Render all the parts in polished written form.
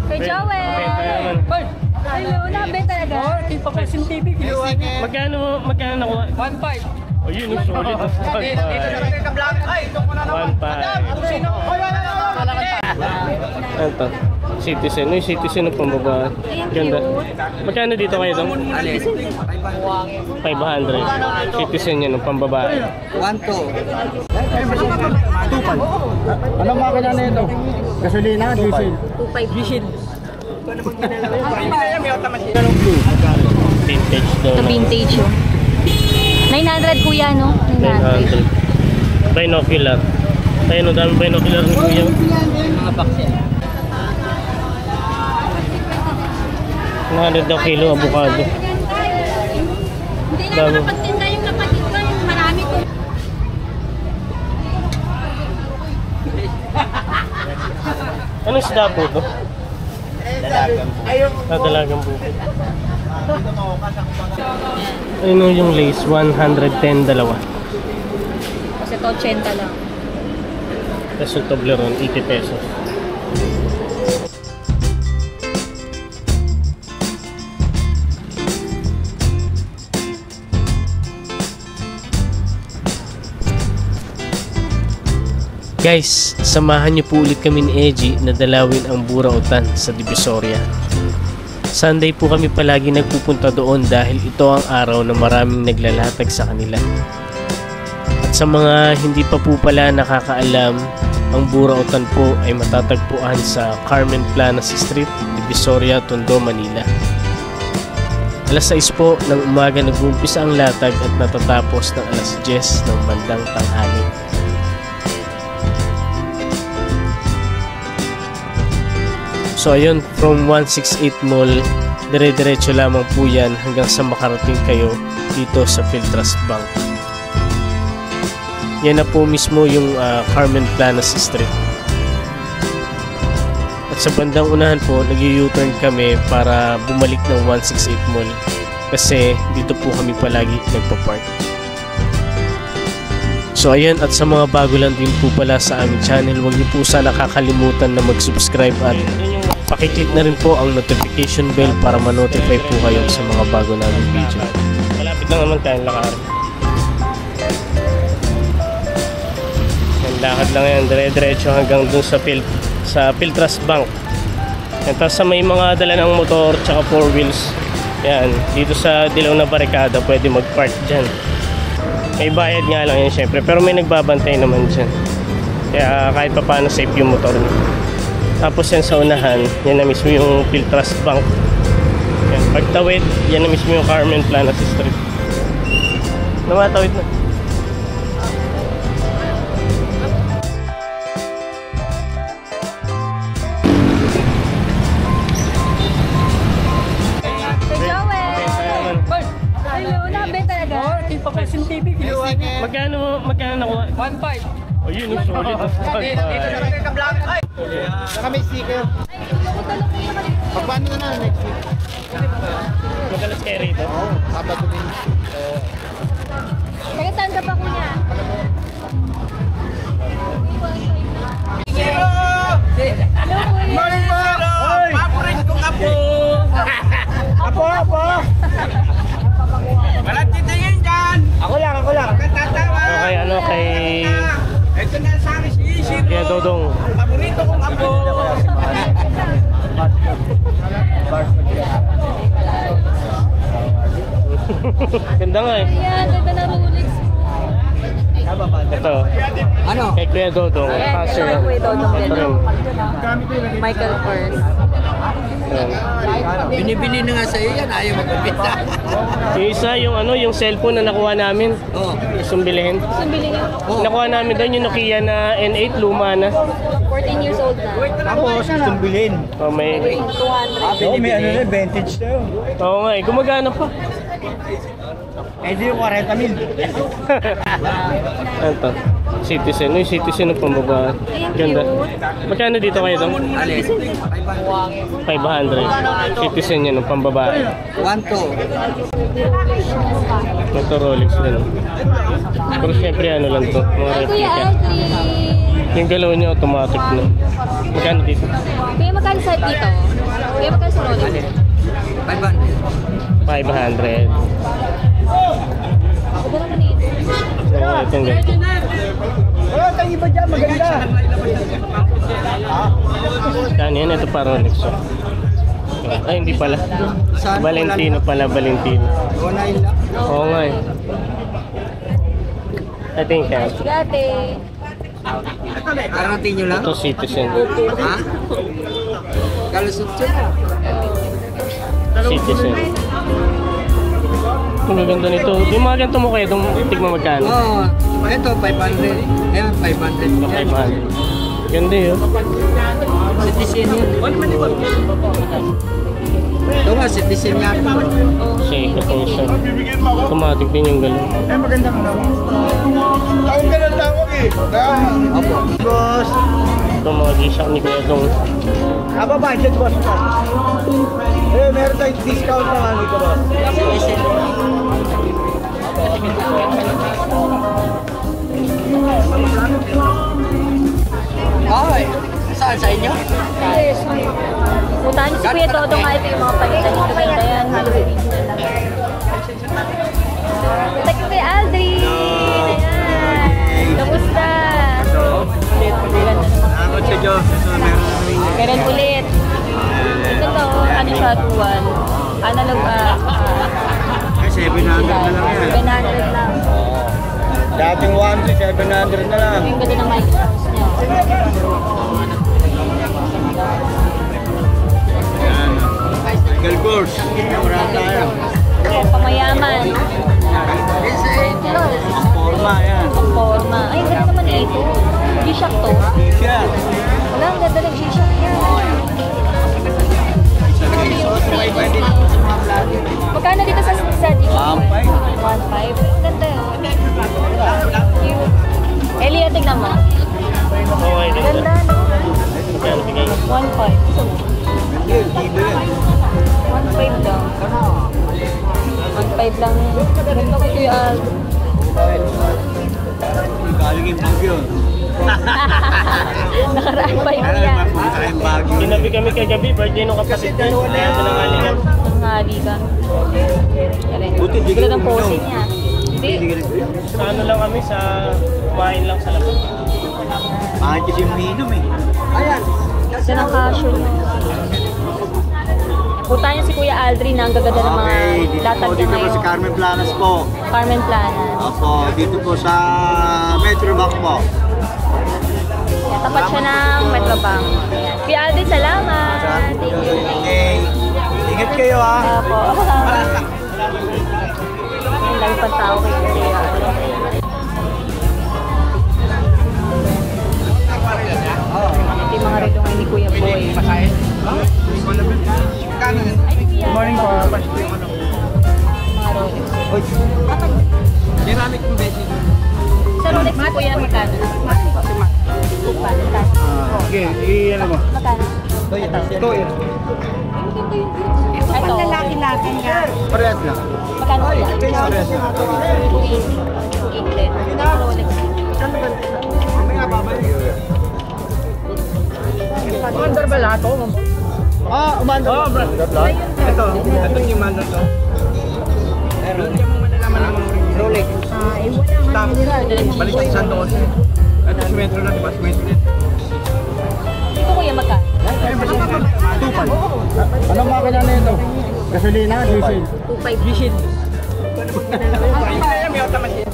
Kay Joel! Hello, nabenta talaga? Oo, ito pa kasi TV. Magkano nakuha? 1.5. Oh, yun yung solid. 1.5. 1.5. Ano to? Citizen. Yung Citizen ng pambaba. Ganda. Magkano dito kayo ito? 500. Citizen yan ng pambaba. 1.2. Anong makina na ito? Gasolina, diesel? 2.5. Diesel. Vintage daw. Ito vintage oh. 900 kuya no? 900. 900. Binocular. Tayo no, dami binocular ni kuya. Mga box yan. 900 daw kilo avocado. Hindi na nakapagtinda yung kapatid ko. Yung marami ko. Anong isda po ito? Dalagang po. Ano yung lace? 110 dalawa. Kasi ito 80 lang. Tapos yung Toblerone, 80 pesos. Guys, samahan niyo po ulit kami ni Eji na dalawin ang Burautan sa Divisoria. Sunday po kami palagi nagpupunta doon dahil ito ang araw na maraming naglalatag sa kanila. At sa mga hindi pa po pala nakakaalam, ang Burautan po ay matatagpuan sa Carmen Planas Street, Divisoria, Tondo, Manila. Alas 6 po ng umaga nag-uumpisa ang latag at natatapos ng alas 10 ng bandang tanghali. So ayun, from 168 Mall, dire-diretso lamang po yan hanggang sa makarating kayo dito sa Philtrust Bank. Yan na po mismo yung Carmen Planas Street. At sa bandang unahan po, nag-U-turn kami para bumalik ng 168 Mall kasi dito po kami palagi nagpa-park. So ayan, at sa mga bago lang din po pala sa aming channel, huwag niyo po sana kakalimutan na mag-subscribe at pakiclick na rin po ang notification bell para ma-notify po kayo sa mga bago naming video. Malapit lang naman tayong lakarin. Yan, lakad lang yan, dire-diretso hanggang dun sa Philtrust Bank. Yan, tapos sa may mga dala ng motor tsaka 4 wheels, yan, dito sa dilaw na barikada pwede mag-park dyan. May bayad nga lang yan syempre, pero may nagbabantay naman dyan. Kaya kahit pa paano safe yung motor niyo. Tapos yan sa unahan, yan na mismo yung Philtrust Bank. Yan, pagtawid, yan na mismo yung Carmen Planas Street. Namatawid na. Kay Joel! Hello, nabenta talaga? Oo, ito pa kasi TV. Magkano nakuha? 1.5. Oh, yun yung solid. Saka may sticker. Pagpaano na na next week? Madalas kayo rito? Oo, Sabado din. Kaya saan ka pa kuya? Morning po! Favorite kong apo! Apo! Walang titingin dyan! Ako lang. Katatawa! Okay, kay... Ito na sa akin si Isiro! Kaya Dodong. Paborito kong apo! Ganda nga eh. Ayan, ganda na Rolex. Ito. Ano? Kay Kuya Dodong. Ayan, Passer. ito kay Kuya Dodong din. Ito rin. Michael Kors. Ayan. Binibili na nga sa'yo yan, ayaw magpapita. Yung isa, yung cellphone na nakuha namin. Oo. Gustong bilhin. Gusto bilhin niyo? Nakuha namin doon yung Nokia na N8, luma na. 14 years old na. Tapos, gustong bilhin. Oh, may... 200. Oo, may ano na, vintage na yun. Oo nga eh, gumagana pa. Pwede yung 40,000. Ano to? Citizen. Yung Citizen ng pambaba. Ganda. Magkano dito kayo doon? 500. Citizen yan ng pambaba. 1.2. Ito Rolex din. Pero syempre ano lang to, mga Ay, Kuya replica. Aldrin! Yung galaw niya automatic na. Magkano dito? Kaya magkano sa dito? Kaya magkano sa Rolex? 500. 500. Ito naman ito. So, itong ganito. Wala tayong iba dyan, maganda. Kano yan? Ito pa Rolex. Oh. Ay, hindi pala. Valentino pala, Valentino. Wala yun lang. Oo nga eh. I think yan. Gate. Karating nyo lang? Ito Citizen. Ha? Kalusot siya. Citizen. Ang gaganda nito. Yung mga ganito mo kayo, itong tigma magkano? Oo. Ito, 500. Ayan, 500. 500. Ganda yun. Citizen yun. Ito nga, citizen nga. Shake ito siya. Automatic din yung galaw. Ay, maganda ka naman. Tawag ka ng tawag eh. Opo. Boss. Ito mga G-Shock ni Kuya Dong. Aba, budget boss ka. Eh, meron tayong discount naman dito boss. Ay, saan sa inyo? Yes. Puntahan niyo si Kuya Todo nga ito yung mga palitan. Ito ganda yan. Halos original lang. Punta kay Kuya Aldrin. Ayan. Kamusta? Ganda naman. Salamat sa Diyos. Kailan ulit? Ito to, ano siya, 2-1. Analog, Ay, 700 na lang yan. 700 lang. Dating 1 to 700 na lang. Yung ganda ng microphones niya. Yan. Michael Kors. Marami tayo. Pamayaman. Forma, yan. Ang forma. Ay, ganda naman ito. G-Shock to. Siya. Wala, ang ganda ng G-Shock niya. Magkano dito sa G-Shock? 1.5. Ang ganda yun. Cute. Elia, tignan mo. Okay, ganda. Ganda, no? Magkano bigay? 1.5. Yun, libo yan. 1.5 lang. 1.5 lang. Ganda ko ito yung Galing yung bagyo. nakaraan pa yun Alam, yan. mapunta kayong bagyo. Ginabi kami kagabi, birthday nung kapatid ko. Kaya ito nang alingan. Ang hali ka. Buti, di Ganda ka ng uminom. posing niya. Hindi. Sa ano lang kami, sa kumain lang sa labas. Bakit kasi umiinom eh? Ayan. Ganda ng cashew. Punta niyo si Kuya Aldrin. Ang gaganda ng mga Okay, dito latag po, niya dito po ngayon. sa Carmen Planas po. Carmen Plana. Opo, dito po sa Metrobank po. Yan, tapat siya ng Metrobank. Yan. Kuya Aldrin, salamat. Thank you. Okay. Ingat kayo ha. Opo. Ang lagi pang tao kay Kuya Aldrin. Ito yung mga relo ngayon ni Kuya Boy. Good morning po. Mga Rolex. Ceramic po beses. Sa Rolex ni Kuya, magkano? Upa, magkano? Okay, i-ano mo? Magkano? Ito yun. Ito. Lalaki natin nga. Parehas lang. Magkano kuya? Parehas lang. 280. Mga Rolex. Umandar ba lahat o? Umandar. Oo, bro. Ito yung mandar to. Meron. Hindi mo malalaman ng mga Rolex. Stop. Balik sa 112. Ito si Metro na, diba? Si Metro din. Ito kuya, magkano? Tupan. Anong makina na ito? Gasolina, diesel. 2.5. Vision. May automatic.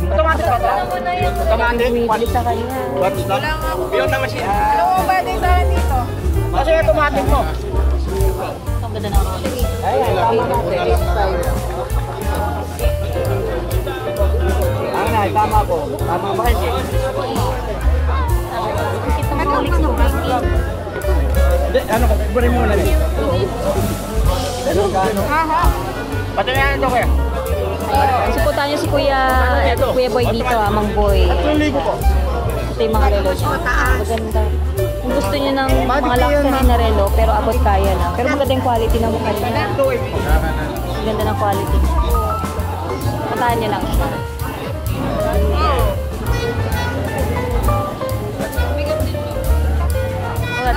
Automatic pa ito? Ano na yung Automatic? bumibili sa kanya? Wala nga ako. May automatic. Ano mo ba din sa dito? Kasi automatic mo. Ang ganda ng Rolex. Tama po. Tama ba kasi? Kita ng Rolex ng Viking. Ano ko? Kukurin mo na rin. Pati na yan ito kuya. Suportahan niyo si Kuya Boy dito, Mang Boy. 3,000 po. Ito yung mga relo niya. Maganda. Kung gusto niyo ng mga luxury na relo, pero abot kaya na. Pero maganda yung quality ng mukha niya. Ganda ng quality. Patahan niya lang siya.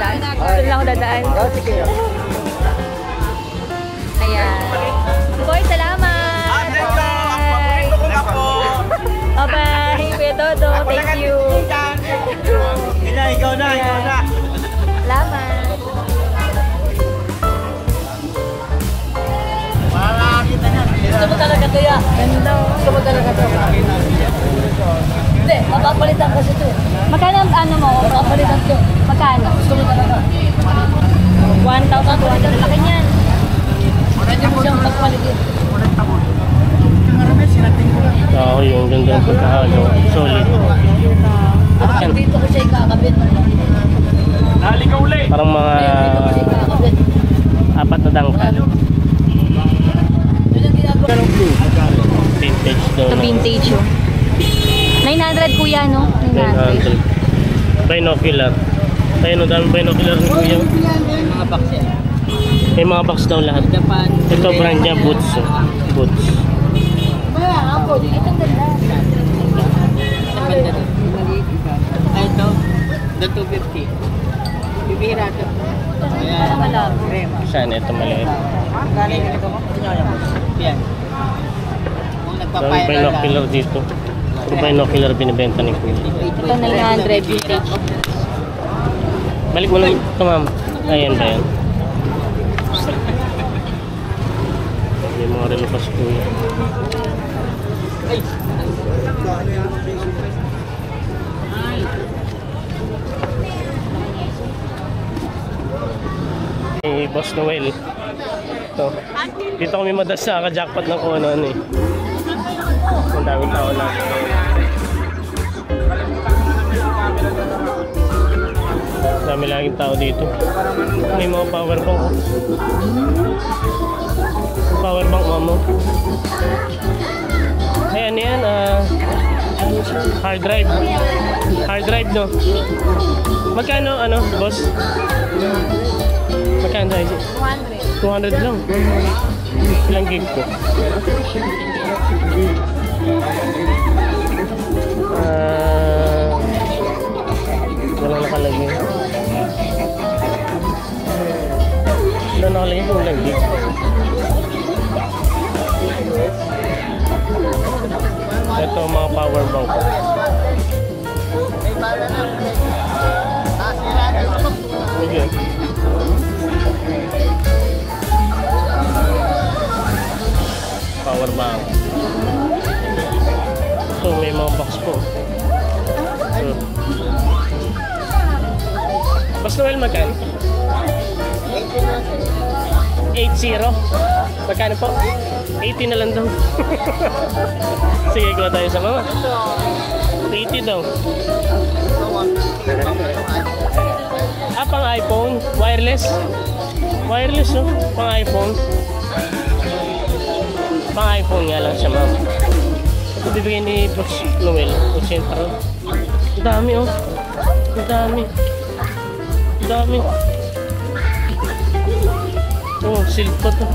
dadaan. Doon lang ako dadaan. Ayan. Boy, salamat! Bye-bye! Kuya Dodo, thank you! Ikaw na. Salamat! Gusto mo talaga ito ya? Ganda. Gusto mo talaga ito? Hindi, mapapalitan kasi ito. Magkano ang ano mo? Mapapalitan ito. Magkano? Gusto mo talaga? 1,200. Laki niyan. Pwede mo siyang magpalitin. Oo, yung ganda ng pagkahalo. Solid. Yan. Dito ko siya ikakabit. Parang mga Dito ko siya ikakabit. 4 na dangkal. Yun ang ginagawa. Vintage daw. Ito vintage oh. 900 kuya no? 900. 900. Binocular. Tayo no, dami binocular ni kuya. Mga box yan. May mga box daw lahat. Japan. Ito brand niya, Boots. Boots. Itong ganda. Ay, ito. The 250. Bibira ito. Parang malabo. Saan? Ito maliit. Galing ganito mo? Yan. Kung Dami nagpapayaran binocular dito. Puro binocular binibenta ni kuya. Ito 900 vintage. Balik mo lang ito, ma'am. Ayan ba yan? Yung mga relo pa si kuya. Hey, Boss Noel. Ito. Dito kami madalas nakaka-jackpot ng kung ano eh. Ang daming tao lang. Dami laging tao dito. May mga power bank. Power bank mo. Ayan yan. Hard drive. Hard drive no. Magkano ano boss? Magkano tayo? 200 lang. Ilang gig ko? Wala nakalagay. Wala nakalagay kung ilang gig. Ito mga power bank ko. Okay. Power bank. So may mga box po. Basta well magkano? 80? Magkano po? 80 na lang daw. Sige, gawa tayo sa mga. 80 daw. Pang iPhone? Wireless? Wireless no? Pang iPhone? Pang iPhone nga lang siya ma'am. Ito bibigyan ni Boss Noel. Central. Ang dami oh. Ang dami. Ang dami. Oh, silk pa to.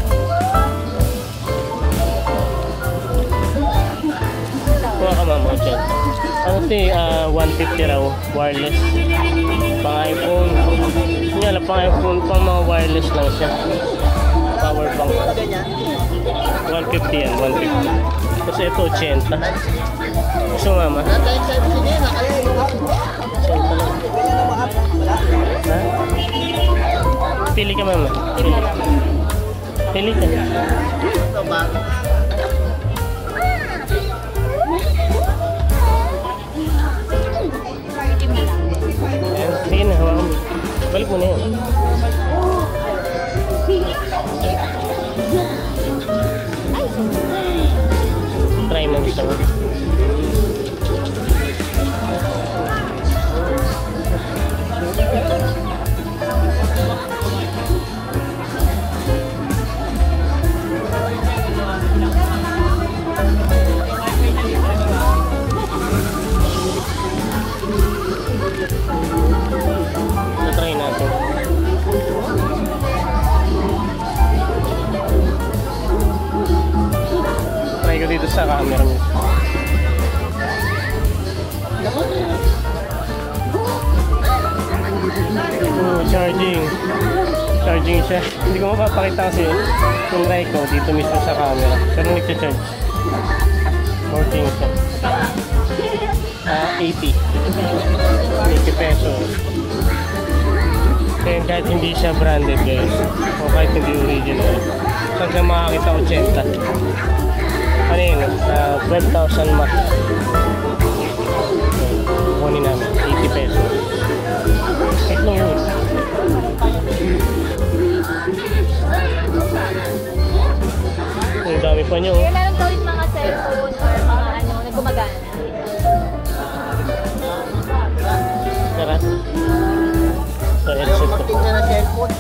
Kuha ka mama dyan. Ano ito 150 raw. Wireless. Pang iPhone. Hindi alam, pang iPhone. Pang mga wireless lang siya. Power bank. 150 yan. 150. Kasi ito 80. Gusto mama? 80 lang. Ha? Pili ka mama. Pili ka. Sige na, hawakan mo. Balik mo na yan. Try mo gusto mo. Try natin. Try ko dito sa camera mo. Charging. Charging siya. Hindi ko mapapakita kasi yung right ko dito mismo sa camera. Pero nagcha-charge. 14 siya. 80. 80 pesos. Kaya kahit hindi siya branded guys. O kahit hindi original. Saan siya makakita 80. Ano yun? 12,000 mat. Kunin namin. 80 pesos. Ito yun. Ang dami pa nyo. Kaya meron daw yung mga cellphone or mga ano, nagkumagana. Tara. So, headset ko. Tingnan na cellphone.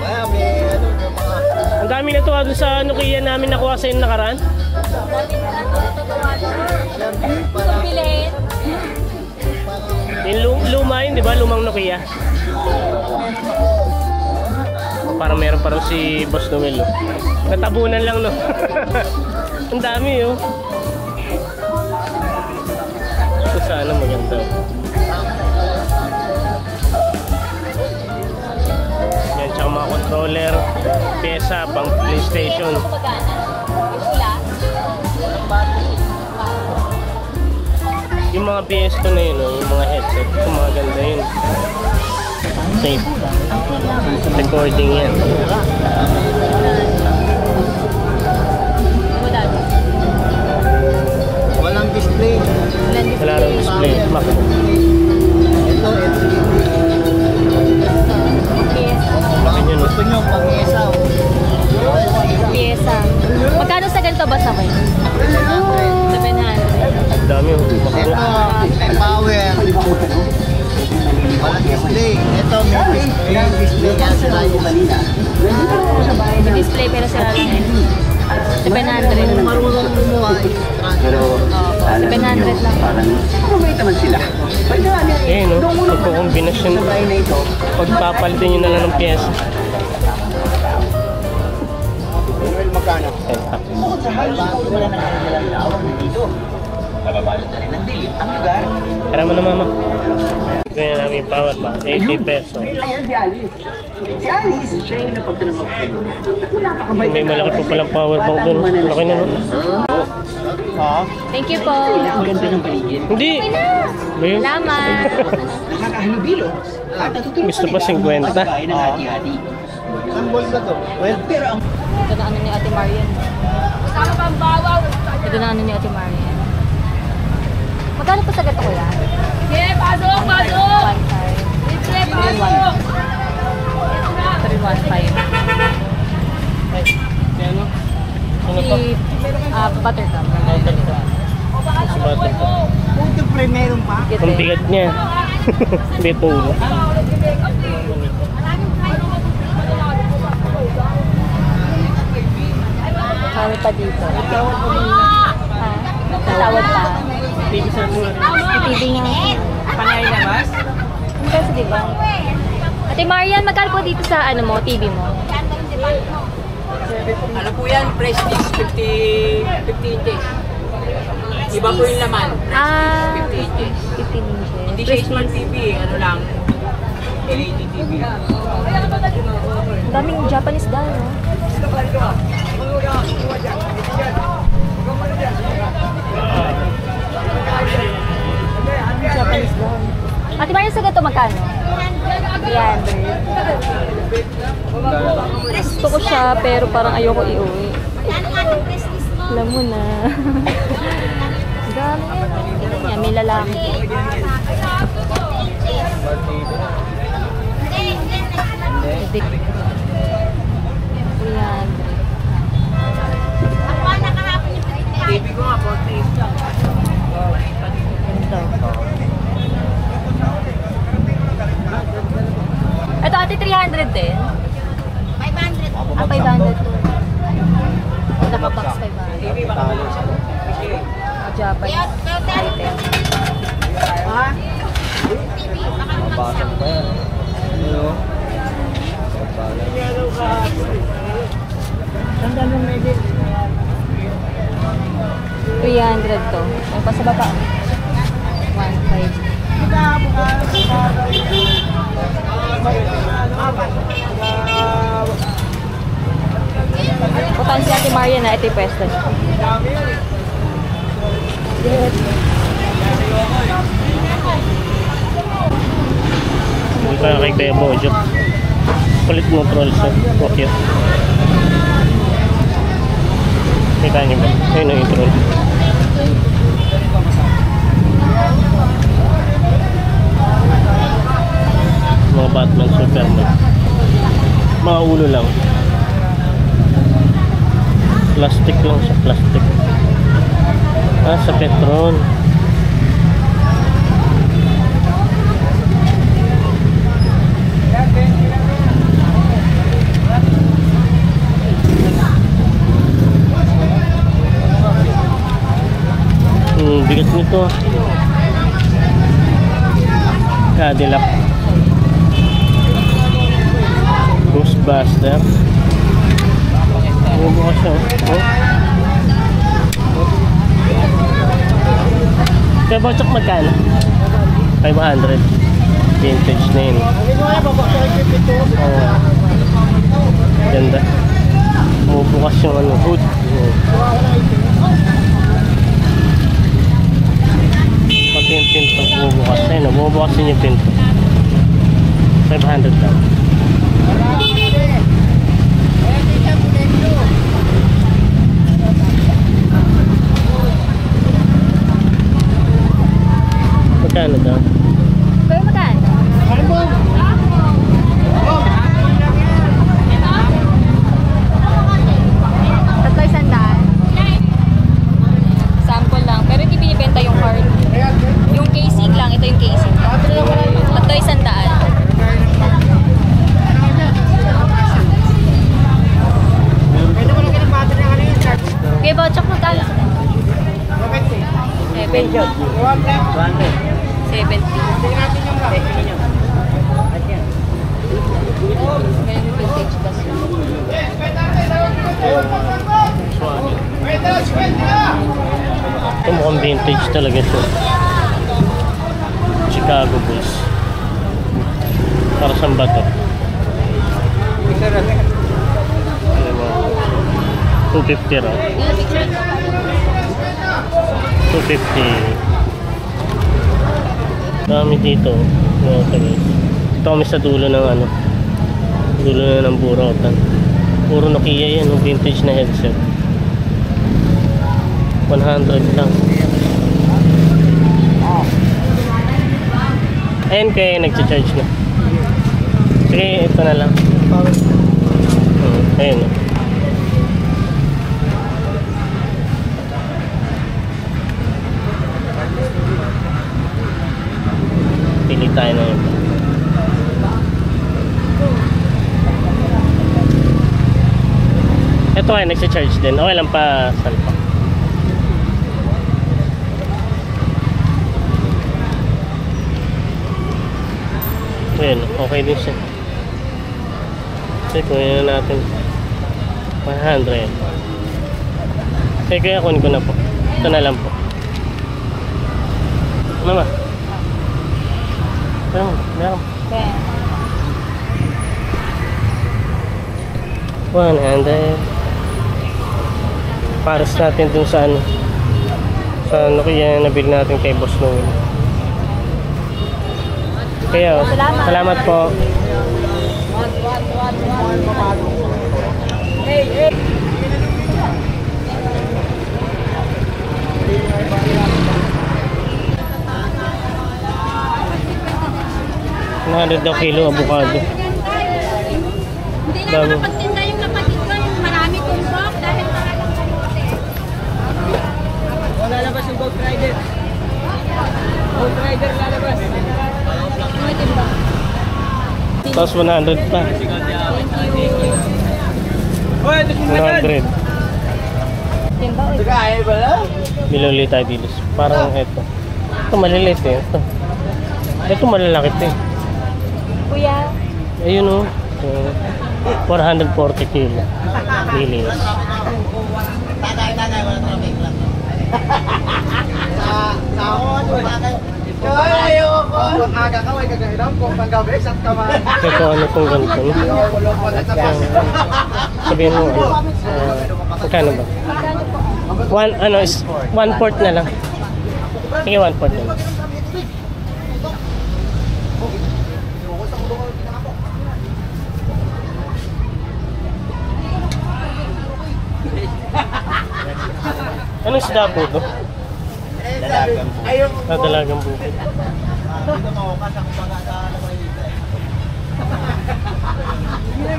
Wala, may ano, yung mga... Ang dami na to doon sa Nokia namin nakuha sa yung nakaraan. Dami na ito bilhin. Yung luma yun, di ba? Lumang Nokia. Parang meron pa rin si Boss Noel. Oh. Natabunan lang, no? Ang dami, oh. Ito sana maganda. Yan, tsaka mga controller, pyesa, pang PlayStation. Kumagana. Yung pula. Yung mga PS2 na yun, oh, yung mga headset, ito mga ganda yun. Safe. Recording yan. Walang display. Wala nang display. Mac. Ito, LCD. Laki nyo, no? Gusto nyo pang-isa. Pyesa. Magkano sa ganito ba sabay? 700. Ang dami, oh. Ito, power. Walang display. Ito, may display yan sila. May display pero sila rin. 700. Kung marunong lumuha, Pero, 700 lang. eh, no? Pagkukombinasyon. Pagpapalitin nyo na lang ng pyesa. magkano? Kaya mo na mama. Ganyan namin yung power ba? 80 pesos. May malaki po palang power bank doon. Laki na no? Thank you po. Hindi! Ba yun? Salamat. Gusto pa 50. Ang ball ba to? Well, pero ang... Ito na ano ni Ate Marian. Ito na ano ni Ate Marian. Magkano po sa gato ko yan? Yeah, pasok, pasok! 1.5. 3.15. Ano? Ano pa? Si Buttercup. Si Buttercup. Puto pre, meron pa? Ang bigat niya. Beto. Kami pa dito. Tawad pa. TV sa mga. TV nga. Panay na mas? Ang kasi diba? Ate Marian, magkano po dito sa ano mo, TV mo? Ano po yan? Prestige 50 inches. Iba po yung laman. Ah, 50 inches. 15 inches. Hindi siya smart TV. Ano lang? LED TV. Ang daming Japanese daw, no? Japanese daw. Ate Marian, sa gato magkano? 300. Gusto ko siya, pero parang ayoko iuwi. Alam mo na. Dami yan. May lalaki. Edit. 300. TV ko nga, 40. Ito ate 300 din. 500. Ah, 500. Nakabox 500. Japanese item. Ha? Mabasag pa yan. Ano? Ang dami ng medyo. 300 to. Ang pa sa baba. 1.5. Putan si Ate Maria na, ito yung pwesto niya. Hindi ka kay Kuya Bojo. Kulit mo trolls na. Okay. Kita niyo ba? Ayun ang intro. Mga Batman, Superman. Mga ulo lang. Plastic lang siya, plastic. Ah, sa Petron. Bigat nito. Cadillac. Ghostbuster. Bubukas siya. Kaya bachok magkano? 500. Vintage na yun. Ganda. Bubukas yung ano, hood. Pati yung pinto bubukas. Ayun, bubukasin yung pinto. 500 lang. Magkano daw? Pero magkano? Tatlo isang daan. Sample lang. Pero hindi binibenta yung card. Yung casing lang. Ito yung casing. Tatlo isang daan. Kaya ba, chok magkano? 70. 70. Ngayon yung vintage kasi. Ito mukhang vintage talaga ito. Chicago Bulls. Para saan ba ito? 250 raw. 250. Dami dito. Ito kami sa dulo ng ano. Dulo na ng Burautan. Puro Nokia yan. Vintage na headset. 100 lang. Ayun kaya nagcha-charge na. Sige, ito na lang. Ayun. Pili tayo na yun. Ito ay nagsa-charge din. Okay lang pa salpa. Ayun, okay din siya. Kasi kunin na natin 100. Kasi kaya kunin ko na po. Ito na lang po. Mama. Meron. 100. Pares natin dun sa ano. Sa Nokia na nabili natin kay Boss Noel. Kaya, salamat po. $100 daw kilo avocado. Hindi na makapagtinda yung kapatid ko, yung marami tumbok dahil talagang kamote. Lalabas yung Gold Rider. Gold Rider lalabas. Tapos 100 pa. 100. Biluli tayo dito. Parang ito. Ito maliliit eh. Ito malalaki ito eh. Kuya. Ayun o. 440 kilo. Lilis. Kung aga ka, may kagairam. Kung panggabi, sat ka man. Ito ano kung ganito. Sabihin mo, magkano ba? Ano is 1/4 na lang. Sige, 1/4 na lang. Anong isda po ito? Dalagang bukid.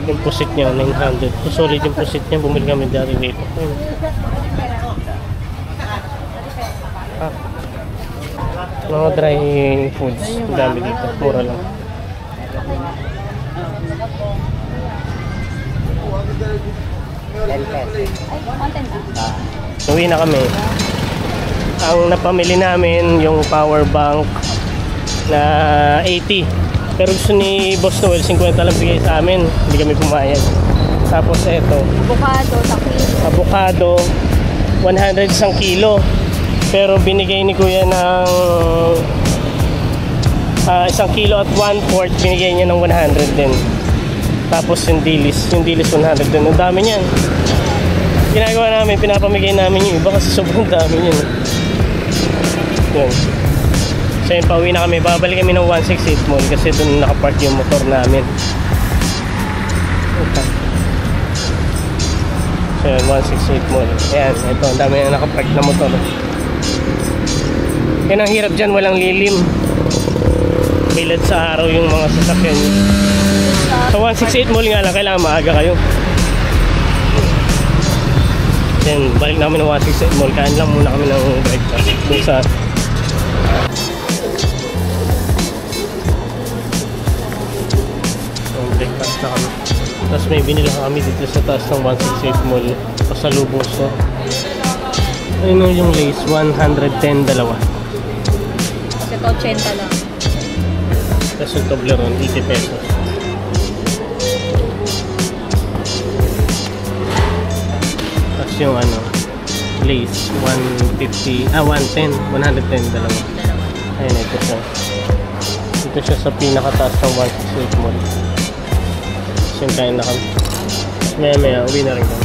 Yung pusit niya, 900. So, solid yung pusit niya. Bumili kami dati dito. Mga dry foods. Dami dito. Mura lang. Uwi na kami. Ang napamili namin yung power bank na 80. Pero gusto ni Boss Noel 50 lang bigay sa amin. Hindi kami pumayag. Tapos eto, Avocado, takli. avocado 100 isang kilo. Pero binigay ni Kuya ng 1 kilo at 1/4, binigay niya ng 100 din. Tapos yung dilis 100 din. Ang dami niyan. Ginagawa namin, pinapamigay namin yung iba kasi sobrang dami niyan. Yun. So yun, pauwi na kami. Babalik kami ng 168 Mall kasi doon nakapark yung motor namin. Okay. So yun, 168 Mall. Ayan, ito, ang dami na nakapark na motor. Yan ang hirap dyan, walang lilim. Bilad sa araw yung mga sasakyan. Sa 168 Mall nga lang, kailangan maaga kayo. Then, balik namin ng 168 Mall. Kain lang muna kami ng breakfast. Doon sa breakfast na kami. Tapos may binili kami dito sa taas ng 168 Mall. Pasalubong so. Ayun yung lace, 110 dalawa. Kasi ito 80 lang. Tapos yung Toblerone, 80 pesos. Tapos yung ano, lace, 110 dalawa. Ayun, ito siya. Ito siya sa pinakataas ng 168 Mall. Kasi yung kain na kami. Maya uwi na rin kami.